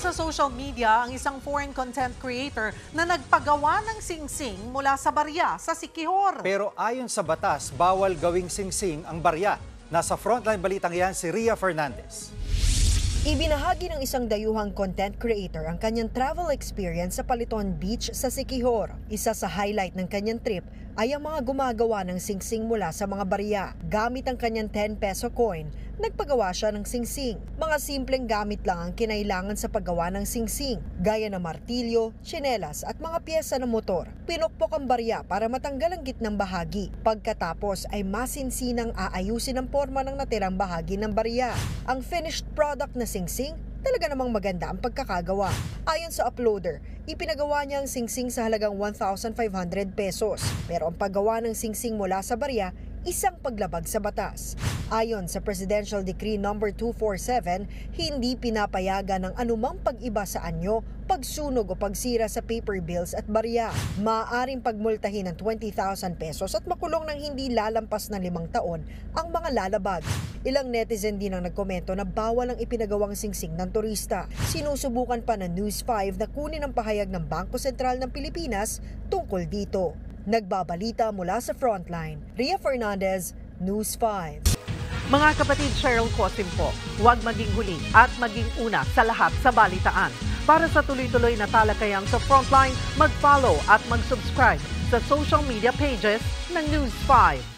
sa social media ang isang foreign content creator na nagpagawa ng singsing mula sa barya sa Siquijor. Pero ayon sa batas, bawal gawing singsing ang barya. Nasa frontline balitang yan si Ria Fernandez. Ibinahagi ng isang dayuhang content creator ang kanyang travel experience sa Paliton Beach sa Siquijor. Isa sa highlight ng kanyang trip ay ang mga gumagawa ng singsing mula sa mga barya. Gamit ang kanyang 10 peso coin, nagpagawa siya ng singsing. Mga simpleng gamit lang ang kinailangan sa paggawa ng singsing, gaya ng martilyo, tsinelas at mga pyesa ng motor. Pinukpok ang barya para matanggal ang gitnang bahagi. Pagkatapos ay masinsinang aayusin ang forma ng natirang bahagi ng barya. Ang finished product na singsing, talaga namang maganda ang pagkakagawa. Ayon sa uploader, ipinagawa niya ang singsing sa halagang 1,500 pesos. Pero ang paggawa ng singsing mula sa barya, isang paglabag sa batas. Ayon sa Presidential Decree No. 247, hindi pinapayagan ng anumang pag-iba sa anyo, pagsunog o pagsira sa paper bills at barya. Maaaring pagmultahin ng 20,000 pesos at makulong ng hindi lalampas ng 5 taon ang mga lalabag. Ilang netizen din ang nagkomento na bawal ang ipinagawang singsing ng turista. Sinusubukan pa ng News 5 na kunin ang pahayag ng Bangko Sentral ng Pilipinas tungkol dito. Nagbabalita mula sa Frontline, Ria Fernandez, News 5. Mga kapatid, Cheryl Cosim po, huwag maging huli at maging una sa lahat sa balitaan. Para sa tuloy-tuloy na talakayan sa Frontline, mag-follow at mag-subscribe sa social media pages ng News 5.